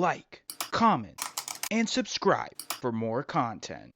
like, comment, and subscribe for more content.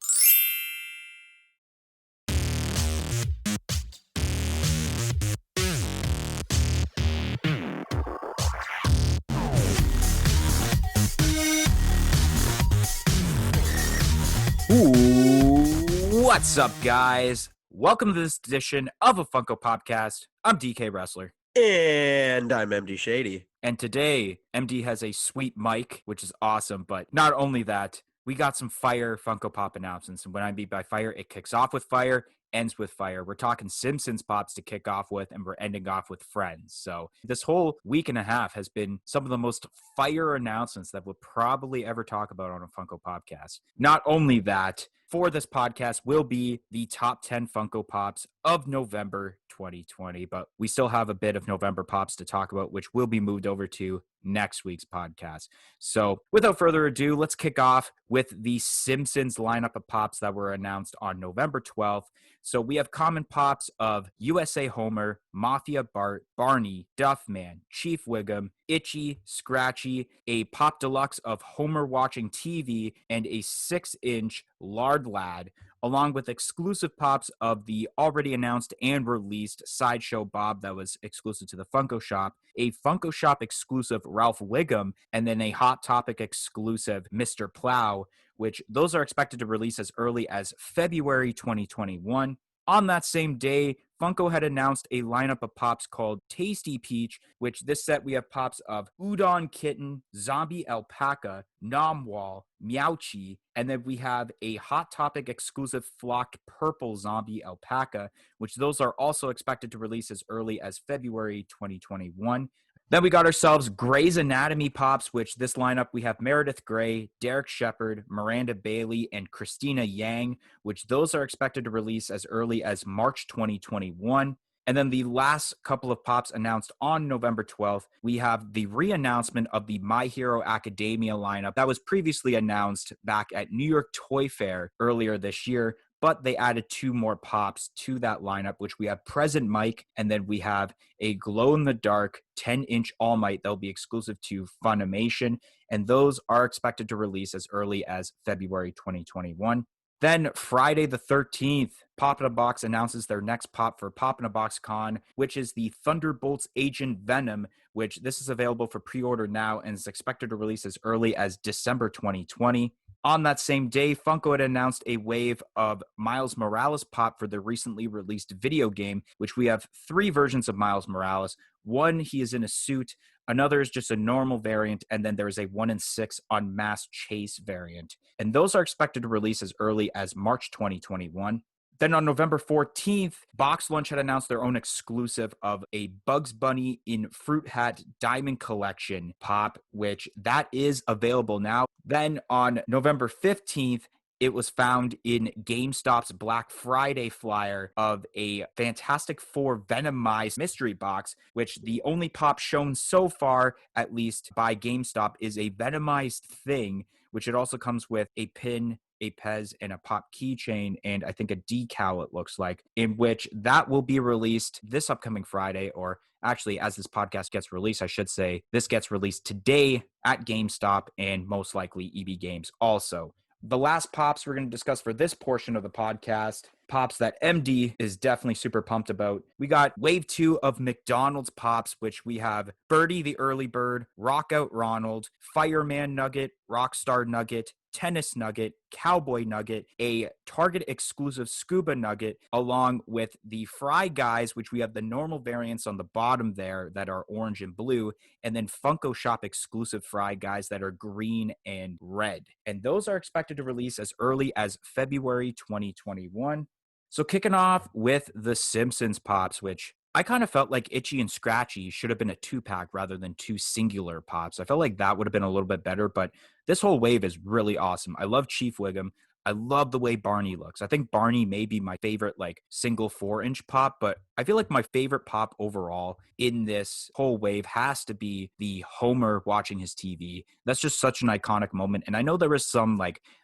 What's up, guys? Welcome to this edition of a Funko Podcast. I'm DK Wrestler. And I'm MD Shady. And today, MD has a sweet mic, which is awesome. But not only that, we got some fire Funko Pop announcements. And when I mean by fire, it kicks off with fire, ends with fire. We're talking Simpsons Pops to kick off with, and we're ending off with Friends. So this whole week and a half has been some of the most fire announcements that we'll probably ever talk about on a Funko Podcast. Not only that, for this podcast will be the top 10 Funko Pops of November 2020, but we still have a bit of November Pops to talk about, which will be moved over to next week's podcast. So without further ado, let's kick off with the Simpsons lineup of Pops that were announced on November 12th. So we have common Pops of USA Homer, Mafia Bart, Barney, Duffman, Chief Wiggum, Itchy, Scratchy, a Pop Deluxe of Homer watching TV, and a 6-inch Lard Lad, along with exclusive Pops of the already announced and released Sideshow Bob that was exclusive to the Funko Shop, a Funko Shop exclusive Ralph Wiggum, and then a Hot Topic exclusive Mr. Plow, which those are expected to release as early as February 2021. On that same day, Funko had announced a lineup of Pops called Tasty Peach, which this set we have Pops of Udon Kitten, Zombie Alpaca, Nomwal, Meowchi, and then we have a Hot Topic exclusive flocked purple Zombie Alpaca, which those are also expected to release as early as February 2021. Then we got ourselves Grey's Anatomy Pops, which this lineup, we have Meredith Grey, Derek Shepard, Miranda Bailey, and Christina Yang, which those are expected to release as early as March 2021. And then the last couple of Pops announced on November 12th, we have the re-announcement of the My Hero Academia lineup that was previously announced back at New York Toy Fair earlier this year. But they added 2 more Pops to that lineup, which we have Present Mike, and then we have a glow-in-the-dark 10-inch All Might that will be exclusive to Funimation, and those are expected to release as early as February 2021. Then Friday the 13th, Pop in a Box announces their next Pop for Pop in a Box Con, which is the Thunderbolts Agent Venom, which this is available for pre-order now and is expected to release as early as December 2020. On that same day, Funko had announced a wave of Miles Morales Pop for the recently released video game, which we have 3 versions of Miles Morales. One, he is in a suit. Another is just a normal variant. And then there is a 1-in-6 Unmasked Chase variant. And those are expected to release as early as March 2021. Then on November 14th, Box Lunch had announced their own exclusive of a Bugs Bunny in Fruit Hat Diamond Collection Pop, which that is available now. Then on November 15th, it was found in GameStop's Black Friday flyer of a Fantastic Four Venomized mystery box, which the only Pop shown so far, at least by GameStop, is a Venomized thing, which it also comes with a pin, a Pez, and a Pop keychain, and I think a decal, it looks like, in which that will be released this upcoming Friday, or actually, as this podcast gets released, I should say, this gets released today at GameStop and most likely EB Games also. The last Pops we're going to discuss for this portion of the podcast, Pops that MD is definitely super pumped about. We got Wave 2 of McDonald's Pops, which we have Birdie the Early Bird, Rock Out Ronald, Fireman Nugget, Rockstar Nugget, Tennis Nugget, Cowboy Nugget, a Target exclusive Scuba Nugget, along with the Fry Guys, which we have the normal variants on the bottom there that are orange and blue, and then Funko Shop exclusive Fry Guys that are green and red. And those are expected to release as early as February 2021. So kicking off with the Simpsons Pops, which I kind of felt like Itchy and Scratchy should have been a 2-pack rather than 2 singular Pops. I felt like that would have been a little bit better, but this whole wave is really awesome. I love Chief Wiggum. I love the way Barney looks. I think Barney may be my favorite single 4-inch Pop, but I feel like my favorite Pop overall in this whole wave has to be the Homer watching his TV. That's just such an iconic moment. And I know there is some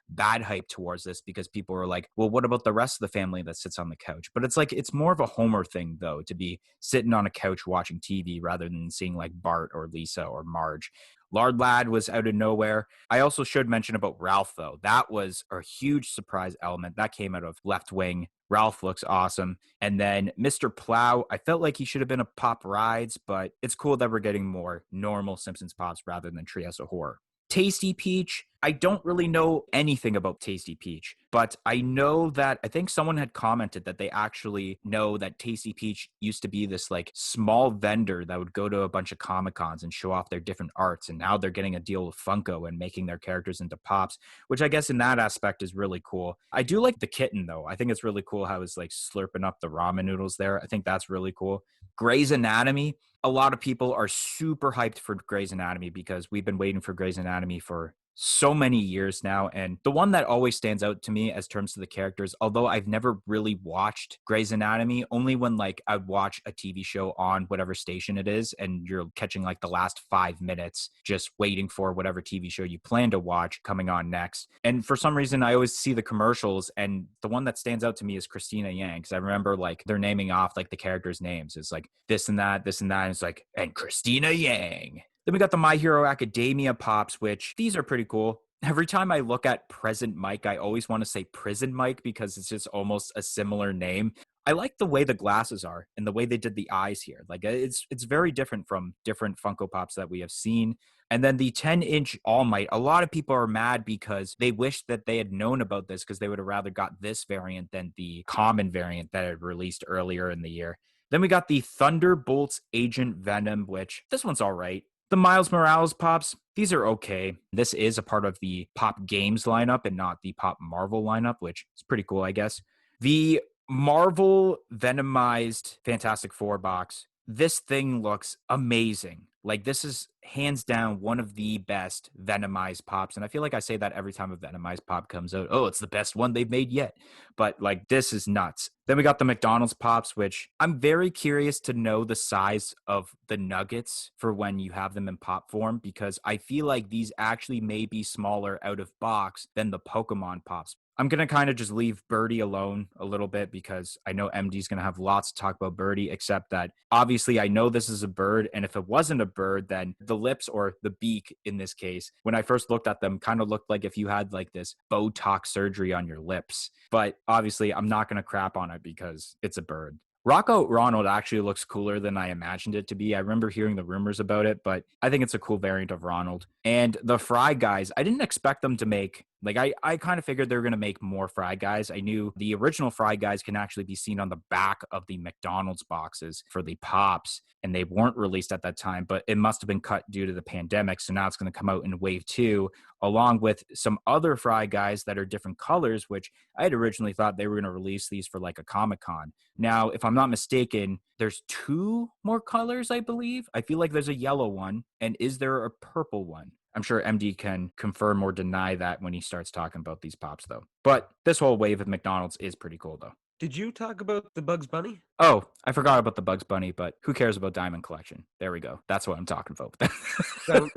bad hype towards this because people are like, well, what about the rest of the family that sits on the couch? But it's more of a Homer thing, though, to be sitting on a couch watching TV rather than seeing Bart or Lisa or Marge. Lard Lad was out of nowhere. I also should mention about Ralph, though. That was a huge surprise element. That came out of Left Wing. Ralph looks awesome. And then Mr. Plow, I felt like he should have been a Pop Rides, but it's cool that we're getting more normal Simpsons Pops rather than Treehouse of Horror. Tasty Peach, I don't really know anything about Tasty Peach, but I know that I think someone had commented that they actually know that Tasty Peach used to be this like small vendor that would go to a bunch of Comic Cons and show off their different arts. And now they're getting a deal with Funko and making their characters into pops, which I guess in that aspect is really cool. I do like the kitten though. I think it's really cool how it's like slurping up the ramen noodles there. I think that's really cool. Grey's Anatomy, a lot of people are super hyped for Grey's Anatomy because we've been waiting for Grey's Anatomy for so many years now. And the one that always stands out to me as terms of the characters, although I've never really watched Grey's Anatomy, only when like I'd watch a TV show on whatever station it is and you're catching like the last 5 minutes just waiting for whatever TV show you plan to watch coming on next. And for some reason I always see the commercials, and the one that stands out to me is Christina Yang, because I remember like they're naming off like the characters' names. It's like this and that, and it's like, and Christina Yang. Then we got the My Hero Academia Pops, which these are pretty cool. Every time I look at Present Mike, I always want to say Prison Mike because it's just almost a similar name. I like the way the glasses are and the way they did the eyes here. Like it's very different from different Funko Pops that we have seen. And then the 10-inch All Might, a lot of people are mad because they wish that they had known about this because they would have rather got this variant than the common variant that had released earlier in the year. Then we got the Thunderbolts Agent Venom, which this one's all right. The Miles Morales Pops, these are okay. This is a part of the Pop Games lineup and not the Pop Marvel lineup, which is pretty cool, I guess. The Marvel Venomized Fantastic Four box, this thing looks amazing. Like, this is hands down one of the best Venomized Pops. And I feel like I say that every time a Venomized Pop comes out. Oh, it's the best one they've made yet. But, like, this is nuts. Then we got the McDonald's Pops, which I'm very curious to know the size of the nuggets for when you have them in pop form, because I feel like these actually may be smaller out of box than the Pokemon Pops. I'm going to kind of just leave Birdie alone a little bit because I know MD's going to have lots to talk about Birdie, except that obviously I know this is a bird. And if it wasn't a bird, then the lips, or the beak in this case, when I first looked at them, kind of looked like if you had like this Botox surgery on your lips. But obviously I'm not going to crap on it because it's a bird. Rocco Ronald actually looks cooler than I imagined it to be. I remember hearing the rumors about it, but I think it's a cool variant of Ronald. And the Fry Guys, I didn't expect them to make, like, I kind of figured they were going to make more Fry Guys. I knew the original Fry Guys can actually be seen on the back of the McDonald's boxes for the Pops, and they weren't released at that time, but it must have been cut due to the pandemic. So now it's going to come out in wave 2, along with some other Fry Guys that are different colors, which I had originally thought they were going to release these for like a Comic-Con. Now, if I'm not mistaken, there's 2 more colors, I believe. I feel like there's a yellow one, and is there a purple one? I'm sure MD can confirm or deny that when he starts talking about these Pops, though. But this whole wave of McDonald's is pretty cool, though. Did you talk about the Bugs Bunny? Oh, I forgot about the Bugs Bunny, but who cares about Diamond Collection? There we go. That's what I'm talking about.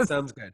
Sounds good.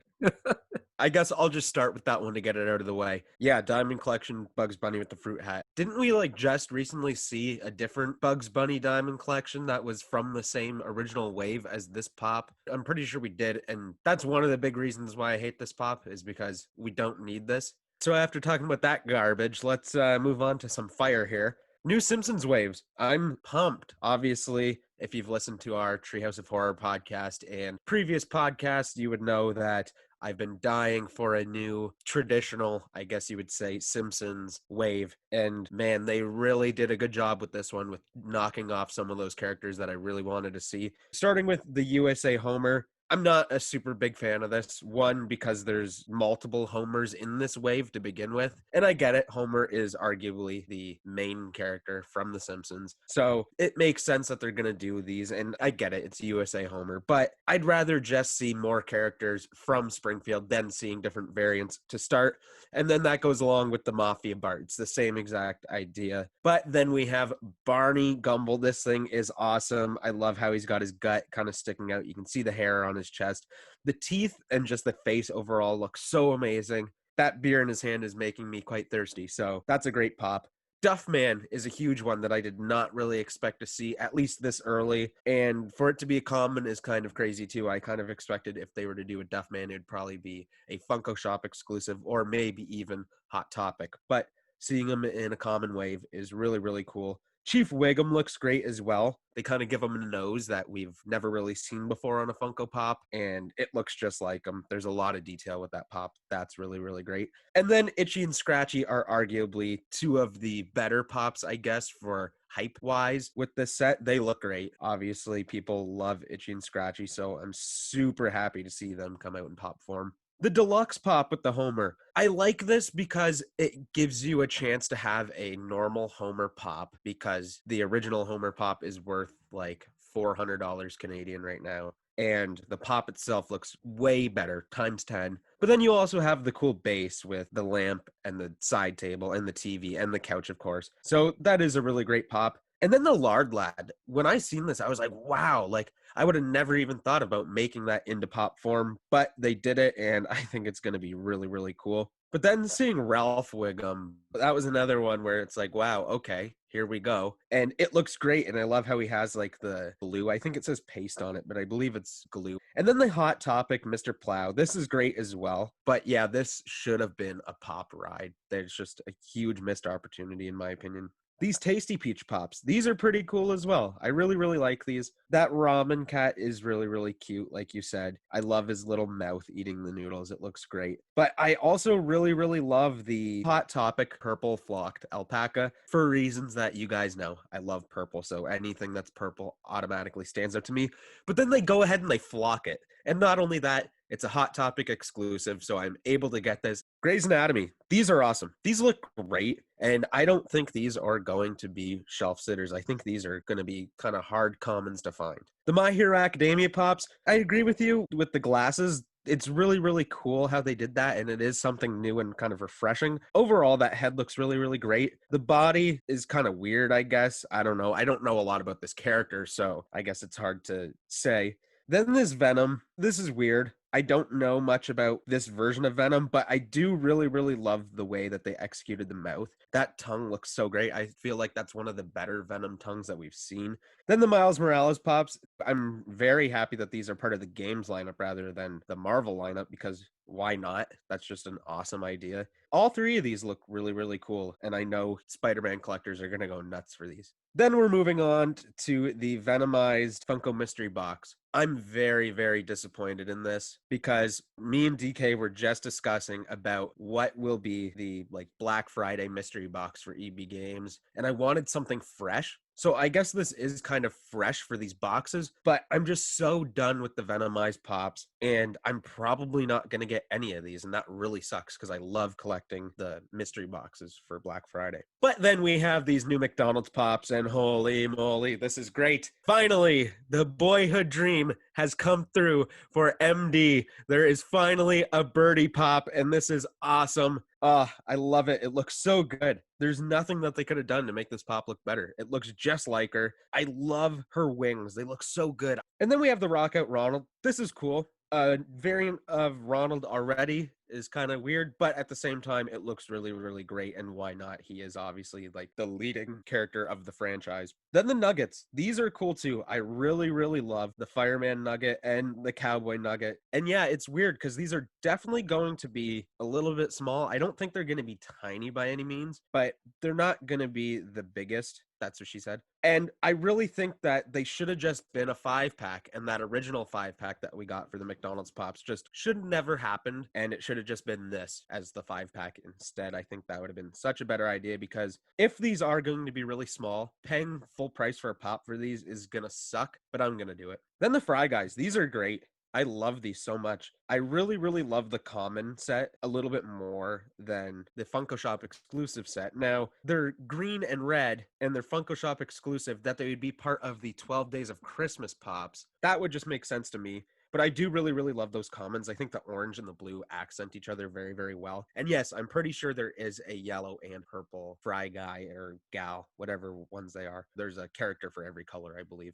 I guess I'll just start with that one to get it out of the way. Yeah, Diamond Collection, Bugs Bunny with the fruit hat. Didn't we like just recently see a different Bugs Bunny Diamond Collection that was from the same original wave as this pop? I'm pretty sure we did, and that's one of the big reasons why I hate this pop, is because we don't need this. So after talking about that garbage, let's move on to some fire here. New Simpsons waves. I'm pumped. Obviously, if you've listened to our Treehouse of Horror podcast and previous podcasts, you would know that I've been dying for a new traditional, I guess you would say, Simpsons wave. And man, they really did a good job with this one, with knocking off some of those characters that I really wanted to see. Starting with the USA Homer. I'm not a super big fan of this. One, because there's multiple Homers in this wave to begin with. And I get it. Homer is arguably the main character from The Simpsons. So it makes sense that they're going to do these. And I get it. It's USA Homer. But I'd rather just see more characters from Springfield than seeing different variants to start. And then that goes along with the Mafia Bart. It's the same exact idea. But then we have Barney Gumble. This thing is awesome. I love how he's got his gut kind of sticking out. You can see the hair on his chest. The teeth and just the face overall look so amazing. That beer in his hand is making me quite thirsty. So that's a great pop. Duffman is a huge one that I did not really expect to see, at least this early. And for it to be a common is kind of crazy too. I kind of expected if they were to do a Duffman, it'd probably be a Funko Shop exclusive or maybe even Hot Topic. But seeing him in a common wave is really, really cool. Chief Wiggum looks great as well. They kind of give him a nose that we've never really seen before on a Funko Pop, and it looks just like him. There's a lot of detail with that pop. That's really, really great. And then Itchy and Scratchy are arguably two of the better pops, I guess, for hype wise with this set. They look great. Obviously, people love Itchy and Scratchy, so I'm super happy to see them come out in pop form. The deluxe pop with the Homer. I like this because it gives you a chance to have a normal Homer pop because the original Homer pop is worth like $400 Canadian right now. And the pop itself looks way better, times 10. But then you also have the cool base with the lamp and the side table and the TV and the couch, of course. So that is a really great pop. And then the Lard Lad. When I seen this, I was like, wow, like I would have never even thought about making that into pop form, but they did it, and I think it's going to be really, really cool. But then seeing Ralph Wiggum, that was another one where it's like, wow, okay, here we go. And it looks great, and I love how he has like the glue. I think it says paste on it, but I believe it's glue. And then the Hot Topic, Mr. Plow. This is great as well. But yeah, this should have been a pop ride. There's just a huge missed opportunity, in my opinion. These Tasty Peach Pops, these are pretty cool as well. I really, really like these. That ramen cat is really, really cute, like you said. I love his little mouth eating the noodles. It looks great. But I also really, really love the Hot Topic purple flocked alpaca for reasons that you guys know. I love purple, so anything that's purple automatically stands out to me. But then they go ahead and they flock it. And not only that, it's a Hot Topic exclusive, so I'm able to get this. Grey's Anatomy. These are awesome. These look great, and I don't think these are going to be shelf sitters. I think these are going to be kind of hard commons to find. The My Hero Academia Pops, I agree with you with the glasses. It's really, really cool how they did that, and it is something new and kind of refreshing. Overall, that head looks really, really great. The body is kind of weird, I guess. I don't know. I don't know a lot about this character, so I guess it's hard to say. Then this Venom. This is weird. I don't know much about this version of Venom, but I do really, really love the way that they executed the mouth. That tongue looks so great. I feel like that's one of the better Venom tongues that we've seen. Then the Miles Morales pops. I'm very happy that these are part of the games lineup rather than the Marvel lineup because why not? That's just an awesome idea. All three of these look really, really cool, and I know Spider-Man collectors are going to go nuts for these. Then we're moving on to the Venomized Funko Mystery Box. I'm very, very disappointed in this because me and DK were just discussing about what will be the like Black Friday mystery box for EB Games, and I wanted something fresh. So I guess this is kind of fresh for these boxes, but I'm just so done with the Venomized Pops, and I'm probably not going to get any of these, and that really sucks because I love collecting the mystery boxes for Black Friday. But then we have these new McDonald's Pops, and holy moly, this is great. Finally, the boyhood dream has come through for MD. There is finally a birdie pop, and this is awesome. I love it. It looks so good. There's nothing that they could have done to make this pop look better. It looks just like her. I love her wings. They look so good. And then we have the Rock Out Ronald. This is cool. A variant of Ronald already is kind of weird, but at the same time, it looks really, really great. And why not? He is obviously like the leading character of the franchise. Then the Nuggets. These are cool too. I really, really love the Fireman Nugget and the Cowboy Nugget. And yeah, it's weird because these are definitely going to be a little bit small. I don't think they're going to be tiny by any means, but they're not going to be the biggest. That's what she said. And I really think that they should have just been a 5-pack, and that original 5-pack that we got for the McDonald's Pops just should never happened, and it should have just been this as the 5-pack instead. I think that would have been such a better idea because if these are going to be really small, paying full price for a pop for these is going to suck, but I'm going to do it. Then the Fry Guys. These are great. I love these so much. I really, really love the common set a little bit more than the Funko Shop exclusive set. Now, they're green and red, and they're Funko Shop exclusive, that they would be part of the 12 Days of Christmas pops. That would just make sense to me. But I do really, really love those commons. I think the orange and the blue accent each other very, very well. And yes, I'm pretty sure there is a yellow and purple Fry Guy or gal, whatever ones they are. There's a character for every color, I believe.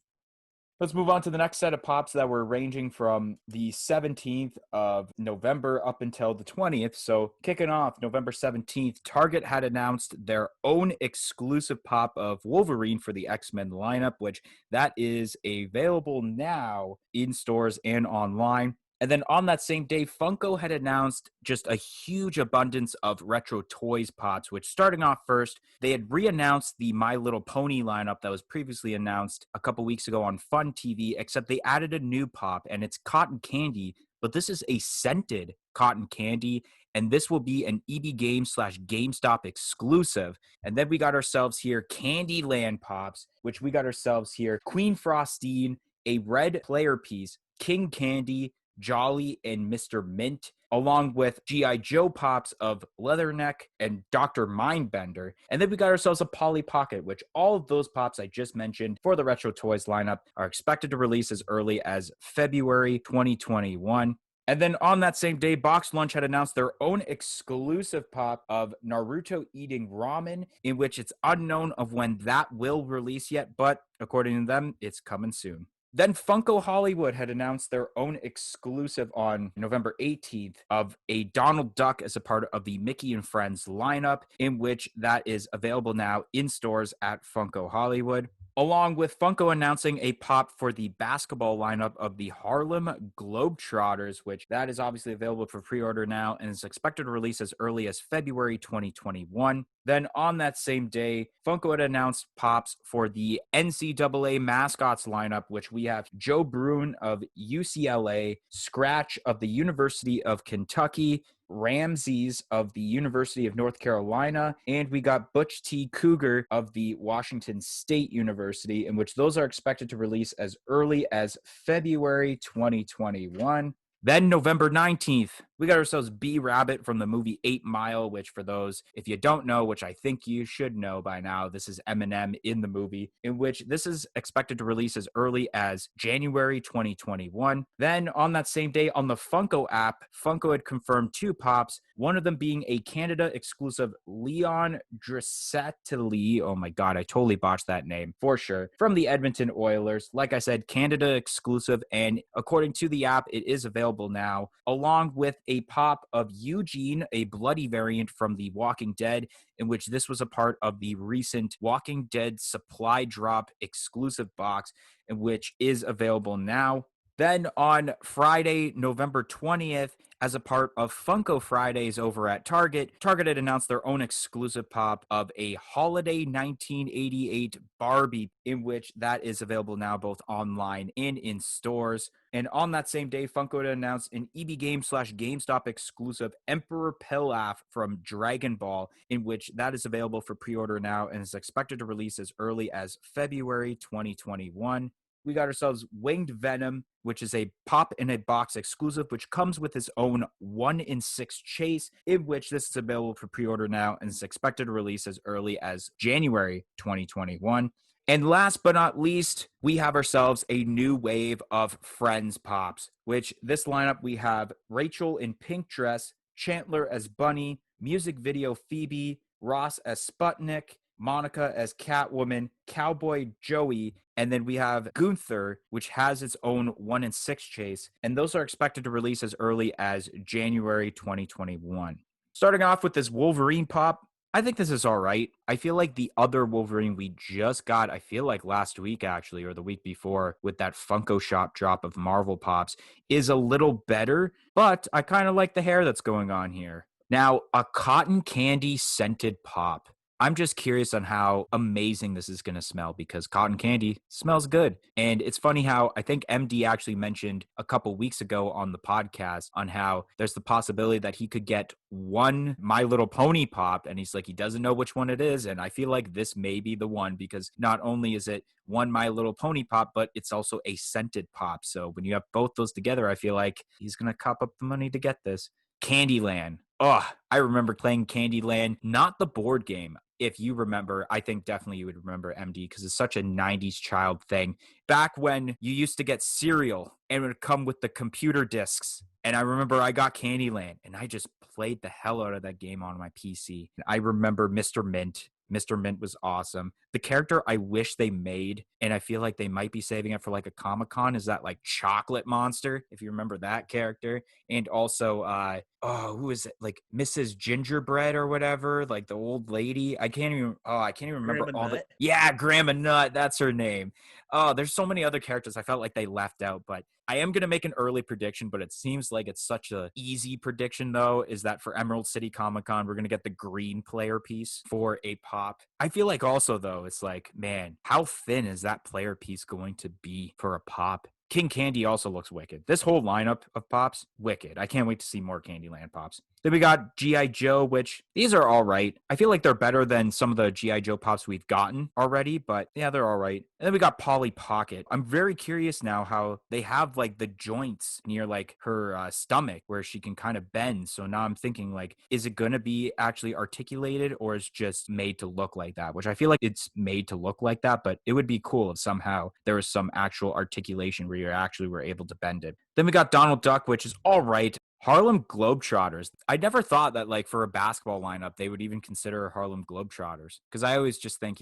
Let's move on to the next set of pops that were ranging from the 17th of November up until the 20th. So kicking off November 17th, Target had announced their own exclusive pop of Wolverine for the X-Men lineup, which that is available now in stores and online. And then on that same day, Funko had announced just a huge abundance of retro toys pops, which starting off first, they had re-announced the My Little Pony lineup that was previously announced a couple weeks ago on Fun TV, except they added a new pop, and it's cotton candy, but this is a scented cotton candy, and this will be an EB Games / GameStop exclusive. And then we got ourselves here Candyland pops, which we got ourselves here Queen Frostine, a red player piece, King Candy, Jolly, and Mr. Mint, along with G.I. Joe pops of Leatherneck and Dr. Mindbender. And then we got ourselves a Polly Pocket, which all of those pops I just mentioned for the Retro Toys lineup are expected to release as early as February 2021. And then on that same day, Box Lunch had announced their own exclusive pop of Naruto eating ramen, in which it's unknown of when that will release yet, but according to them, it's coming soon. Then Funko Hollywood had announced their own exclusive on November 18th of a Donald Duck as a part of the Mickey and Friends lineup, in which that is available now in stores at Funko Hollywood, along with Funko announcing a pop for the basketball lineup of the Harlem Globetrotters, which that is obviously available for pre-order now and is expected to release as early as February 2021. Then on that same day, Funko had announced pops for the NCAA mascots lineup, which we have Joe Bruin of UCLA, Scratch of the University of Kentucky, Ramses of the University of North Carolina, and we got Butch T. Cougar of the Washington State University, in which those are expected to release as early as February 2021. Then November 19th, we got ourselves B-Rabbit from the movie 8 Mile, which for those, if you don't know, which I think you should know by now, this is Eminem in the movie, in which this is expected to release as early as January 2021. Then on that same day on the Funko app, Funko had confirmed 2 pops, one of them being a Canada exclusive Leon Draisaitl. Oh my God, I totally botched that name for sure. From the Edmonton Oilers. Like I said, Canada exclusive, and according to the app, it is available now, along with a pop of Eugene, a bloody variant from The Walking Dead, in which this was a part of the recent Walking Dead supply drop exclusive box, in which is available now. Then on Friday, November 20th, as a part of Funko Fridays over at Target, Target had announced their own exclusive pop of a Holiday 1988 Barbie, in which that is available now both online and in stores. And on that same day, Funko had announced an EB Games / GameStop exclusive Emperor Pilaf from Dragon Ball, in which that is available for pre-order now and is expected to release as early as February 2021. We got ourselves Winged Venom, which is a pop in a box exclusive, which comes with its own 1-in-6 chase, in which this is available for pre-order now and is expected to release as early as January 2021. And last but not least, we have ourselves a new wave of Friends pops, which this lineup we have Rachel in pink dress, Chandler as Bunny, music video Phoebe, Ross as Sputnik, Monica as Catwoman, Cowboy Joey, and then we have Gunther, which has its own 1-in-6 chase, and those are expected to release as early as January 2021. Starting off with this Wolverine pop, I think this is all right. I feel like the other Wolverine we just got, I feel like last week actually, or the week before, with that Funko Shop drop of Marvel pops, is a little better, but I kind of like the hair that's going on here. Now, a cotton candy scented pop. I'm just curious on how amazing this is going to smell because cotton candy smells good. And it's funny how I think MD actually mentioned a couple weeks ago on the podcast on how there's the possibility that he could get one My Little Pony pop. And he's like, he doesn't know which one it is. And I feel like this may be the one because not only is it one My Little Pony pop, but it's also a scented pop. So when you have both those together, I feel like he's going to cop up the money to get this. Candyland. Oh, I remember playing Candyland, not the board game. If you remember, I think definitely you would remember MD because it's such a 90s child thing. Back when you used to get cereal and it would come with the computer discs. And I remember I got Candyland and I just played the hell out of that game on my PC. I remember Mr. Mint. Mr. Mint was awesome. The character I wish they made, and I feel like they might be saving it for like a Comic-Con, is that like chocolate monster, if you remember that character. And also, who is it? Like Mrs. Gingerbread or whatever, like the old lady. I can't even remember Grandma all the. Nut? Yeah, Grandma Nut, that's her name. Oh, there's so many other characters I felt like they left out, but I am going to make an early prediction, but it seems like it's such a easy prediction, though, is that for Emerald City Comic Con, we're going to get the green player piece for a pop. I feel like also, though, it's like, man, how thin is that player piece going to be for a pop? King Candy also looks wicked. This whole lineup of pops, wicked. I can't wait to see more Candyland pops. Then we got G.I. Joe, which these are all right. I feel like they're better than some of the G.I. Joe pops we've gotten already, but yeah, they're all right. And then we got Polly Pocket. I'm very curious now how they have like the joints near like her stomach where she can kind of bend. So now I'm thinking like, is it going to be actually articulated or is just made to look like that? Which I feel like it's made to look like that, but it would be cool if somehow there was some actual articulation where you actually were able to bend it. Then we got Donald Duck, which is all right. Harlem Globetrotters. I never thought that like for a basketball lineup, they would even consider Harlem Globetrotters. Because I always just think,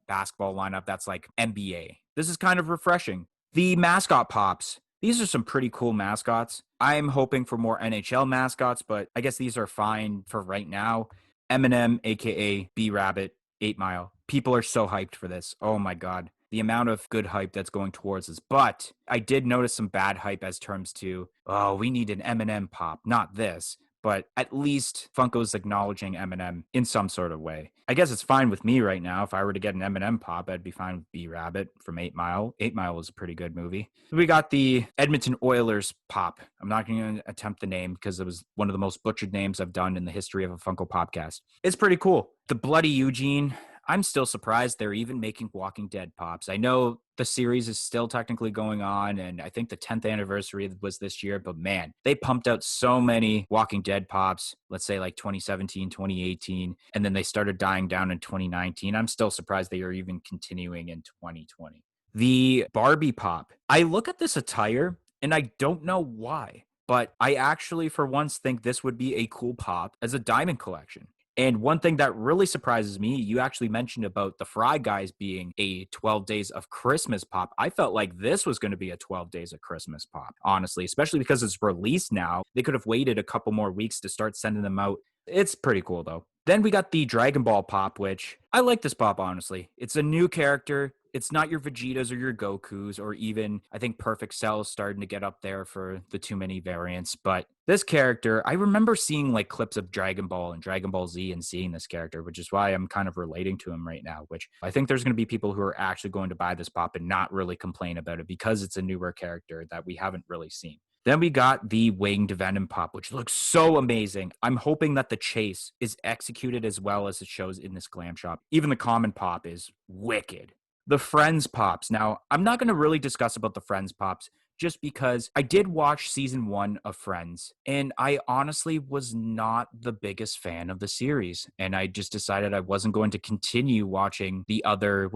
basketball lineup, that's like NBA. This is kind of refreshing. The mascot pops. These are some pretty cool mascots. I'm hoping for more NHL mascots, but I guess these are fine for right now. Eminem, aka B Rabbit, 8 Mile. People are so hyped for this. Oh my God. The amount of good hype that's going towards this. But I did notice some bad hype as terms to, oh, we need an Eminem pop, not this. But at least Funko's acknowledging Eminem in some sort of way. I guess it's fine with me right now. If I were to get an Eminem pop, I'd be fine with B Rabbit from 8 Mile. 8 Mile was a pretty good movie. We got the Edmonton Oilers pop. I'm not going to attempt the name because it was one of the most butchered names I've done in the history of a Funko Popcast. It's pretty cool. The Bloody Eugene. I'm still surprised they're even making Walking Dead pops. I know the series is still technically going on, and I think the 10th anniversary was this year, but man, they pumped out so many Walking Dead pops, let's say like 2017, 2018, and then they started dying down in 2019. I'm still surprised they are even continuing in 2020. The Barbie pop. I look at this attire, and I don't know why, but I actually, for once, think this would be a cool pop as a diamond collection. And one thing that really surprises me, you actually mentioned about the Fry Guys being a 12 Days of Christmas pop. I felt like this was going to be a 12 Days of Christmas pop, honestly, especially because it's released now. They could have waited a couple more weeks to start sending them out. It's pretty cool, though. Then we got the Dragon Ball pop, which I like this pop, honestly. It's a new character. It's not your Vegetas or your Gokus, or even, I think Perfect Cell is starting to get up there for the too many variants. But this character, I remember seeing like clips of Dragon Ball and Dragon Ball Z and seeing this character, which is why I'm kind of relating to him right now, which I think there's going to be people who are actually going to buy this pop and not really complain about it because it's a newer character that we haven't really seen. Then we got the Winged Venom pop, which looks so amazing. I'm hoping that the chase is executed as well as it shows in this glam shop. Even the common pop is wicked. The Friends pops. Now, I'm not going to really discuss about the Friends pops just because I did watch season 1 of Friends, and I honestly was not the biggest fan of the series. And I just decided I wasn't going to continue watching the other,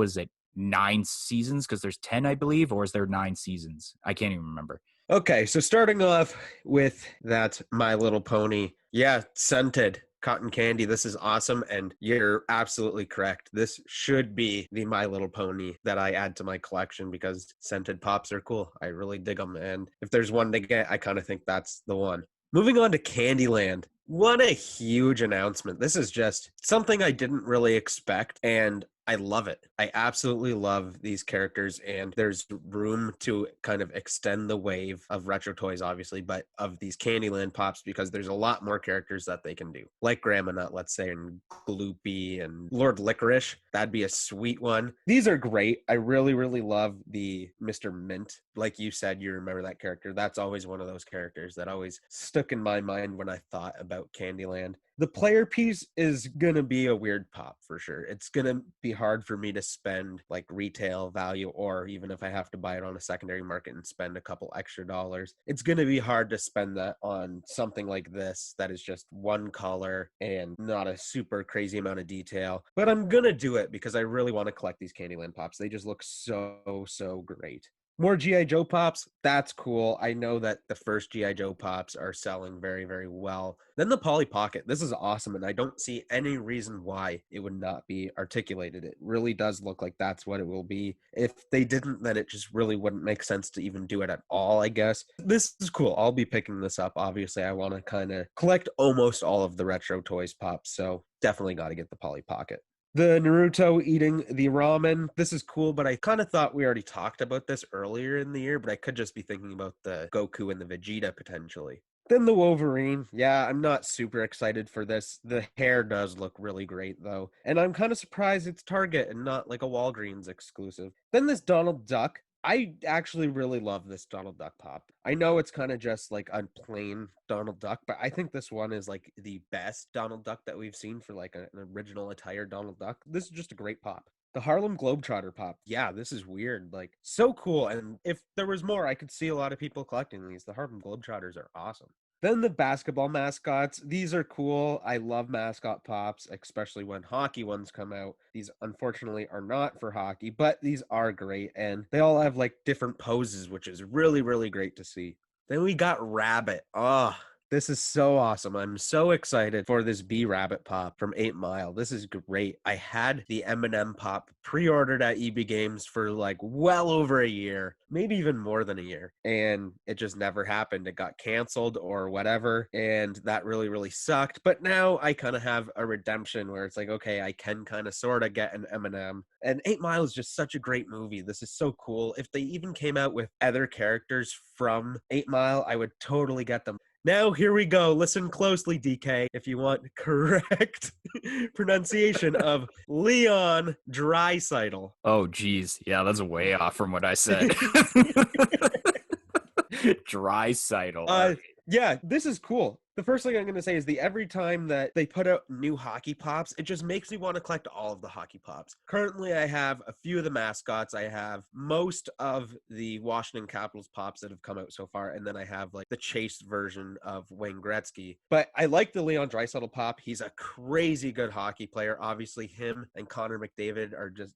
9 seasons? Because there's 10, I believe, or is there 9 seasons? I can't even remember. Okay, so starting off with that My Little Pony. Yeah, scented cotton candy. This is awesome, and you're absolutely correct. This should be the My Little Pony that I add to my collection because scented pops are cool. I really dig them, and if there's one to get, I kind of think that's the one. Moving on to Candyland. What a huge announcement. This is just something I didn't really expect, and I love it. I absolutely love these characters, and there's room to kind of extend the wave of retro toys, obviously, but of these Candyland pops because there's a lot more characters that they can do. Like Grandma Nut, let's say, and Gloopy and Lord Licorice. That'd be a sweet one. These are great. I really, really love the Mr. Mint. Like you said, you remember that character. That's always one of those characters that always stuck in my mind when I thought about Candyland. The player piece is going to be a weird pop for sure. It's going to be hard for me to spend like retail value, or even if I have to buy it on a secondary market and spend a couple extra dollars, it's going to be hard to spend that on something like this that is just one color and not a super crazy amount of detail. But I'm going to do it because I really want to collect these Candyland pops. They just look so, so great. More G.I. Joe pops, that's cool. I know that the first G.I. Joe pops are selling very, very well. Then the Polly Pocket. This is awesome, and I don't see any reason why it would not be articulated. It really does look like that's what it will be. If they didn't, then it just really wouldn't make sense to even do it at all, I guess. This is cool. I'll be picking this up. Obviously, I want to kind of collect almost all of the retro toys pops, so definitely got to get the Polly Pocket. The Naruto eating the ramen. This is cool, but I kind of thought we already talked about this earlier in the year, but I could just be thinking about the Goku and the Vegeta potentially. Then the Wolverine. Yeah, I'm not super excited for this. The hair does look really great, though. And I'm kind of surprised it's Target and not like a Walgreens exclusive. Then this Donald Duck. I actually really love this Donald Duck pop. I know it's kind of just like a plain Donald Duck, but I think this one is like the best Donald Duck that we've seen for like an original attire Donald Duck. This is just a great pop. The Harlem Globetrotter pop. Yeah, this is weird. Like, so cool. And if there was more, I could see a lot of people collecting these. The Harlem Globetrotters are awesome. Then the basketball mascots. These are cool. I love mascot pops, especially when hockey ones come out. These unfortunately are not for hockey, but these are great. And they all have like different poses, which is really, really great to see. Then we got Rabbit. Oh, this is so awesome. I'm so excited for this B Rabbit pop from 8 Mile. This is great. I had the M&M pop pre-ordered at EB Games for like well over a year, maybe even more than a year. And it just never happened. It got canceled or whatever. And that really, really sucked. But now I kind of have a redemption where it's like, okay, I can kind of sort of get an M&M. And 8 Mile is just such a great movie. This is so cool. If they even came out with other characters from 8 Mile, I would totally get them. Now, here we go. Listen closely, DK, if you want correct pronunciation of Leon Dreisidel. Oh, geez. Yeah, that's way off from what I said. Dreisidel. Yeah, this is cool. The first thing I'm going to say is every time that they put out new hockey pops, it just makes me want to collect all of the hockey pops. Currently, I have a few of the mascots. I have most of the Washington Capitals pops that have come out so far, and then I have like the chased version of Wayne Gretzky. But I like the Leon Draisaitl pop. He's a crazy good hockey player. Obviously, him and Connor McDavid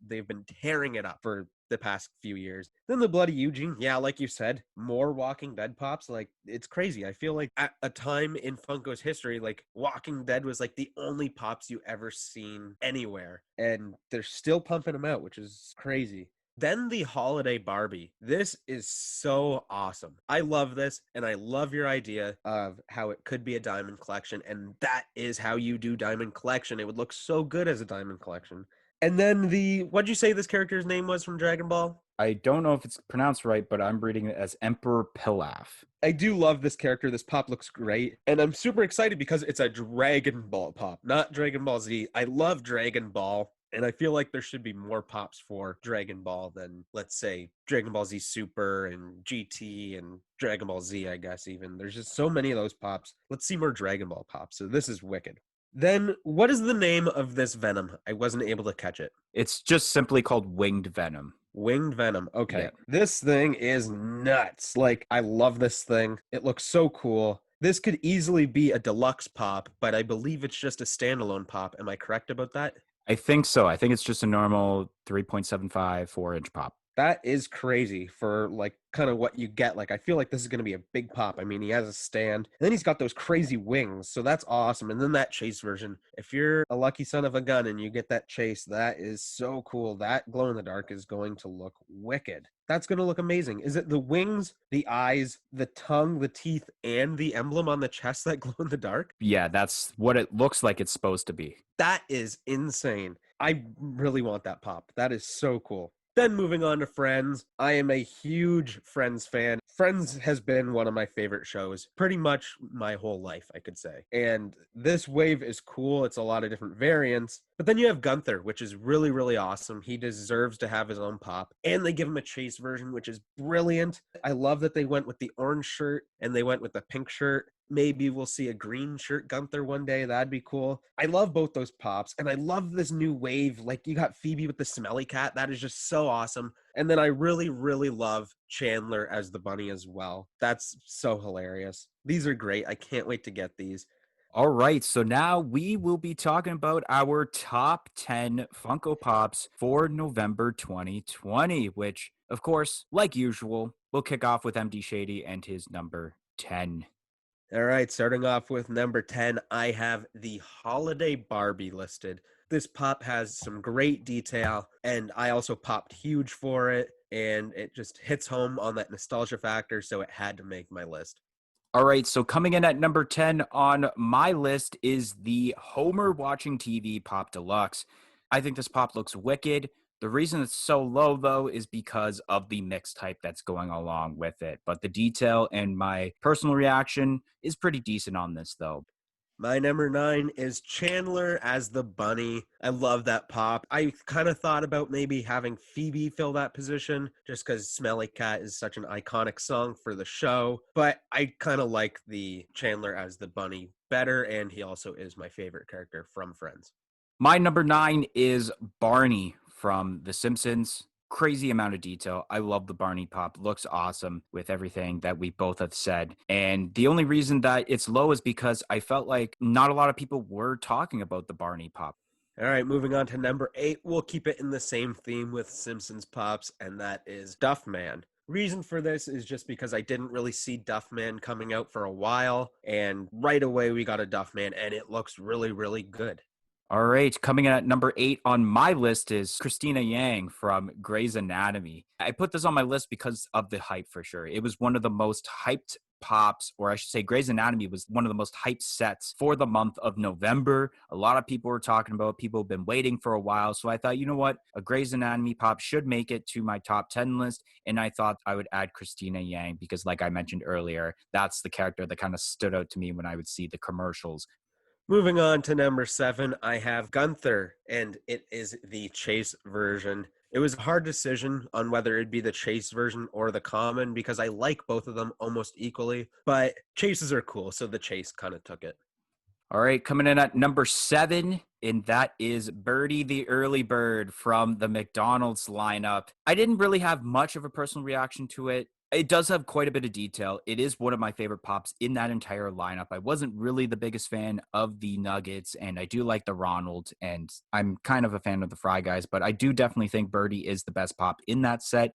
they've been tearing it up for the past few years. Then the Bloody Eugene, yeah, like you said, more Walking Dead pops. Like, it's crazy. I feel like at a time in Funko's history, like Walking Dead was like the only pops you ever seen anywhere, and they're still pumping them out, which is crazy. Then the Holiday Barbie. This is so awesome. I love this, and I love your idea of how it could be a diamond collection, and that is how you do diamond collection. It would look so good as a diamond collection. And then what'd you say this character's name was from Dragon Ball? I don't know if it's pronounced right, but I'm reading it as Emperor Pilaf. I do love this character. This pop looks great. And I'm super excited because it's a Dragon Ball pop, not Dragon Ball Z. I love Dragon Ball. And I feel like there should be more pops for Dragon Ball than, let's say, Dragon Ball Z Super and GT and Dragon Ball Z, I guess, even. There's just so many of those pops. Let's see more Dragon Ball pops. So this is wicked. Then, what is the name of this Venom? I wasn't able to catch it. It's just simply called Winged Venom. Winged Venom. Okay. Yeah. This thing is nuts. Like, I love this thing. It looks so cool. This could easily be a deluxe pop, but I believe it's just a standalone pop. Am I correct about that? I think so. I think it's just a normal 3.75, 4-inch pop. That is crazy for like kind of what you get. Like, I feel like this is going to be a big pop. I mean, he has a stand, and then he's got those crazy wings. So that's awesome. And then that chase version. If you're a lucky son of a gun and you get that chase, that is so cool. That glow in the dark is going to look wicked. That's going to look amazing. Is it the wings, the eyes, the tongue, the teeth, and the emblem on the chest that glow in the dark? Yeah, that's what it looks like it's supposed to be. That is insane. I really want that pop. That is so cool. Then moving on to Friends. I am a huge Friends fan. Friends has been one of my favorite shows pretty much my whole life, I could say. And this wave is cool. It's a lot of different variants. But then you have Gunther, which is really, really awesome. He deserves to have his own pop. And they give him a chase version, which is brilliant. I love that they went with the orange shirt and they went with the pink shirt. Maybe we'll see a green shirt Gunther one day. That'd be cool. I love both those pops. And I love this new wave. Like, you got Phoebe with the smelly cat. That is just so awesome. And then I really, really love Chandler as the bunny as well. That's so hilarious. These are great. I can't wait to get these. All right, so now we will be talking about our top 10 Funko Pops for November 2020, which Of course, like usual, we'll kick off with MD Shady and his number 10. All right, starting off with number 10, I have the Holiday Barbie listed. This pop has some great detail, and I also popped huge for it, and it just hits home on that nostalgia factor, so it had to make my list. All right, so coming in at number 10 on my list is the Homer Watching TV Pop Deluxe. I think this pop looks wicked. The reason it's so low, though, is because of the mix type that's going along with it. But the detail and my personal reaction is pretty decent on this, though. My number 9 is Chandler as the bunny. I love that pop. I kind of thought about maybe having Phoebe fill that position just because Smelly Cat is such an iconic song for the show. But I kind of like the Chandler as the bunny better, and he also is my favorite character from Friends. My number 9 is Barney from The Simpsons. Crazy amount of detail. I love the Barney pop. Looks awesome with everything that we both have said. And the only reason that it's low is because I felt like not a lot of people were talking about the Barney pop. All right, moving on to number 8. We'll keep it in the same theme with Simpsons pops, and that is Duffman. Reason for this is just because I didn't really see Duffman coming out for a while, and right away we got a Duffman, and it looks really, really good. All right, coming in at number 8 on my list is Christina Yang from Grey's Anatomy. I put this on my list because of the hype for sure. It was one of the most hyped pops, or I should say Grey's Anatomy was one of the most hyped sets for the month of November. A lot of people were talking about, people have been waiting for a while. So I thought, you know what? A Grey's Anatomy pop should make it to my top 10 list. And I thought I would add Christina Yang because like I mentioned earlier, that's the character that kind of stood out to me when I would see the commercials. Moving on to number 7, I have Gunther, and it is the Chase version. It was a hard decision on whether it'd be the Chase version or the common because I like both of them almost equally, but Chases are cool, so the Chase kind of took it. All right, coming in at number 7, and that is Birdie the Early Bird from the McDonald's lineup. I didn't really have much of a personal reaction to it. It does have quite a bit of detail. It is one of my favorite pops in that entire lineup. I wasn't really the biggest fan of the Nuggets, and I do like the Ronald, and I'm kind of a fan of the Fry Guys, but I do definitely think Birdie is the best pop in that set.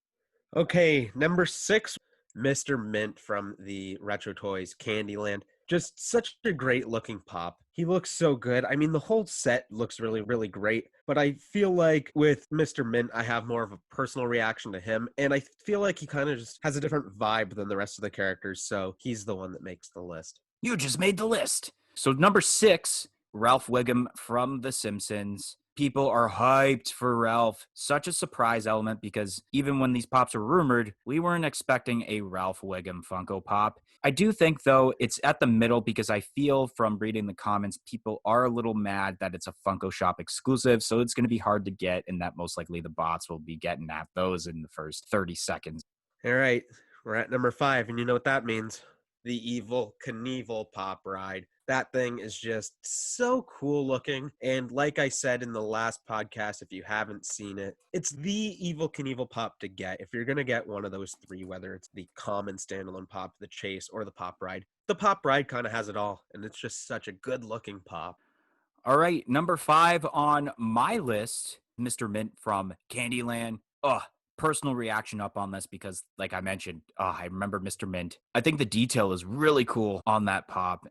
Okay, number 6, Mr. Mint from the Retro Toys Candyland. Just such a great looking pop. He looks so good. I mean, the whole set looks really, really great. But I feel like with Mr. Mint, I have more of a personal reaction to him. And I feel like he kind of just has a different vibe than the rest of the characters. So he's the one that makes the list. You just made the list. So number 6, Ralph Wiggum from The Simpsons. People are hyped for Ralph. Such a surprise element because even when these pops were rumored, we weren't expecting a Ralph Wiggum Funko Pop. I do think, though, it's at the middle because I feel from reading the comments, people are a little mad that it's a Funko Shop exclusive, so it's going to be hard to get, and that most likely the bots will be getting at those in the first 30 seconds. All right, we're at number 5, and you know what that means. The Evil Knievel Pop Ride. That thing is just so cool looking. And like I said in the last podcast, if you haven't seen it, it's the Evil Knievel Pop to get. If you're going to get one of those 3, whether it's the common standalone pop, the Chase, or the Pop Ride, the Pop Ride kind of has it all. And it's just such a good looking pop. All right, number 5 on my list, Mr. Mint from Candyland. Personal reaction up on this because, like I mentioned, I remember Mr. Mint. I think the detail is really cool on that pop.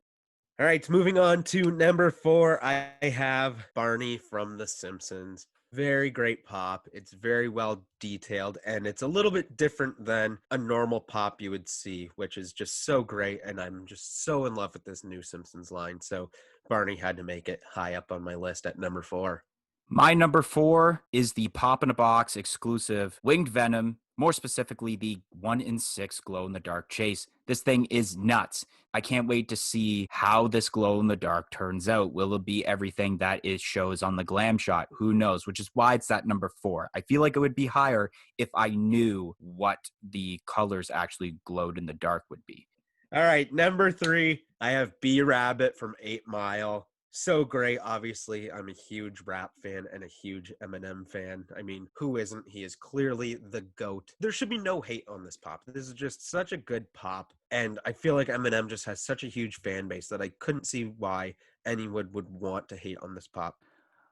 All right, moving on to number 4, I have Barney from The Simpsons. Very great pop. It's very well detailed, and it's a little bit different than a normal pop you would see, which is just so great, and I'm just so in love with this new Simpsons line. So Barney had to make it high up on my list at number 4. My number 4 is the Pop in a Box exclusive Winged Venom, more specifically the 1 in 6 glow-in-the-dark chase. This thing is nuts. I can't wait to see how this glow-in-the-dark turns out. Will it be everything that it shows on the glam shot? Who knows? Which is why it's at number 4. I feel like it would be higher if I knew what the colors actually glowed in the dark would be. All right, number 3, I have B-Rabbit from 8 Mile. So great, obviously. I'm a huge rap fan and a huge Eminem fan. I mean, who isn't? He is clearly the GOAT. There should be no hate on this pop. This is just such a good pop. And I feel like Eminem just has such a huge fan base that I couldn't see why anyone would want to hate on this pop.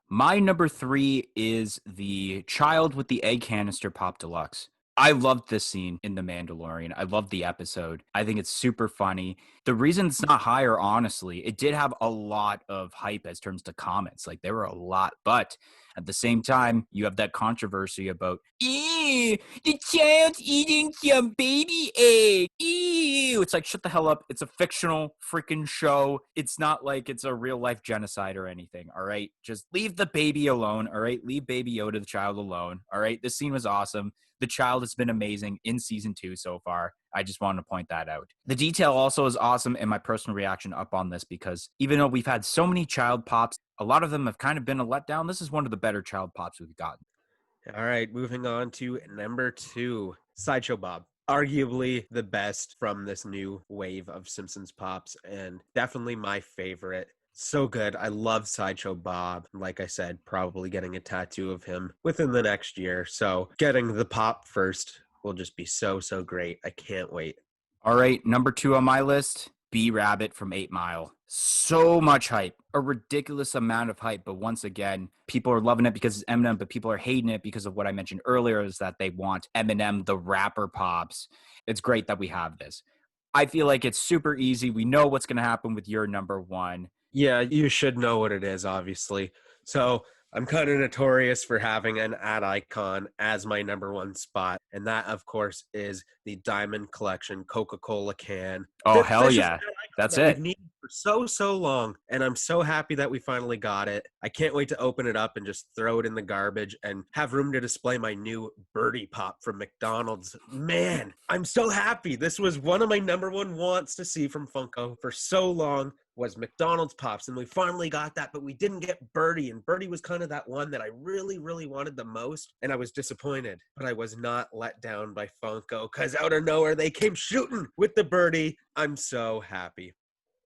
My number 3 is the Child with the Egg Canister Pop Deluxe. I loved this scene in The Mandalorian. I loved the episode. I think it's super funny. The reason it's not higher, honestly, it did have a lot of hype as terms to comments. Like there were a lot, but at the same time, you have that controversy about, ew, the child's eating some baby egg. Ew. It's like, shut the hell up. It's a fictional freaking show. It's not like it's a real life genocide or anything. All right. Just leave the baby alone. All right. Leave Baby Yoda, the child, alone. All right. This scene was awesome. The child has been amazing in season 2 so far. I just wanted to point that out. The detail also is awesome, and my personal reaction up on this, because even though we've had so many child pops, a lot of them have kind of been a letdown. This is one of the better child pops we've gotten. All right, moving on to number 2, Sideshow Bob. Arguably the best from this new wave of Simpsons pops, and definitely my favorite. So good. I love Sideshow Bob. Like I said, probably getting a tattoo of him within the next year. So getting the pop first will just be so great. I can't wait. All right, number 2 on my list, B-Rabbit from 8 Mile. So much hype, a ridiculous amount of hype. But once again, people are loving it because it's Eminem, but people are hating it because of what I mentioned earlier, is that they want Eminem, the rapper, pops. It's great that we have this. I feel like it's super easy. We know what's going to happen with your number 1. Yeah, you should know what it is, obviously. So I'm kind of notorious for having an ad icon as my number 1 spot. And that, of course, is the Diamond Collection Coca-Cola can. Oh, hell yeah. That's it. We've needed for so long. And I'm so happy that we finally got it. I can't wait to open it up and just throw it in the garbage and have room to display my new Birdie Pop from McDonald's. Man, I'm so happy. This was one of my number 1 wants to see from Funko for so long. Was McDonald's Pops, and we finally got that, but we didn't get Birdie, and Birdie was kind of that one that I really wanted the most, and I was disappointed, but I was not let down by Funko, because out of nowhere, they came shooting with the Birdie. I'm so happy.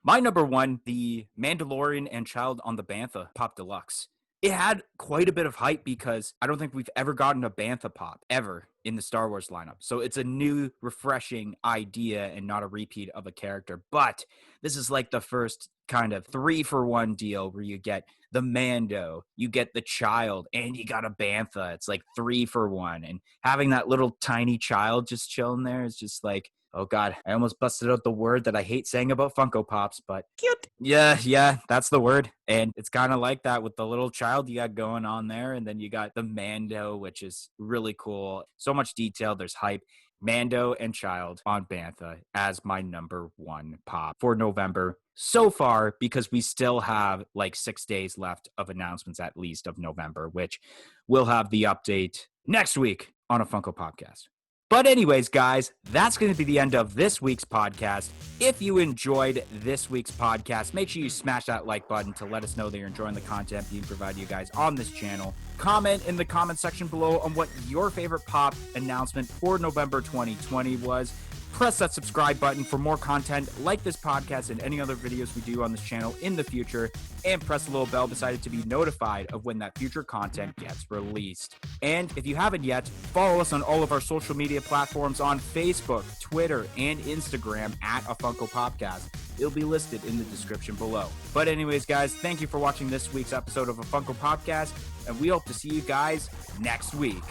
My number 1, the Mandalorian and Child on the Bantha Pop Deluxe. It had quite a bit of hype because I don't think we've ever gotten a Bantha Pop ever in the Star Wars lineup. So it's a new, refreshing idea and not a repeat of a character. But this is like the first kind of 3-for-1 deal where you get the Mando, you get the Child, and you got a Bantha. It's like 3-for-1. And having that little tiny child just chilling there is just like, oh God, I almost busted out the word that I hate saying about Funko Pops, but cute. Yeah, that's the word. And it's kind of like that with the little child you got going on there. And then you got the Mando, which is really cool. So much detail. There's hype. Mando and Child on Bantha as my number 1 pop for November so far, because we still have like 6 days left of announcements at least of November, which we'll have the update next week on a Funko Podcast. But anyways, guys, that's going to be the end of this week's podcast. If you enjoyed this week's podcast, make sure you smash that like button to let us know that you're enjoying the content being provided to you guys on this channel. Comment in the comment section below on what your favorite pop announcement for November 2020 was. Press that subscribe button for more content like this podcast and any other videos we do on this channel in the future. And press the little bell beside it to be notified of when that future content gets released. And if you haven't yet, follow us on all of our social media platforms on Facebook, Twitter, and Instagram at A Funko Popcast. It'll be listed in the description below. But anyways, guys, thank you for watching this week's episode of A Funko Popcast, and we hope to see you guys next week.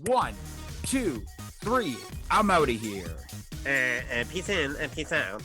1, 2, 3, I'm out of here. Peace in and peace out.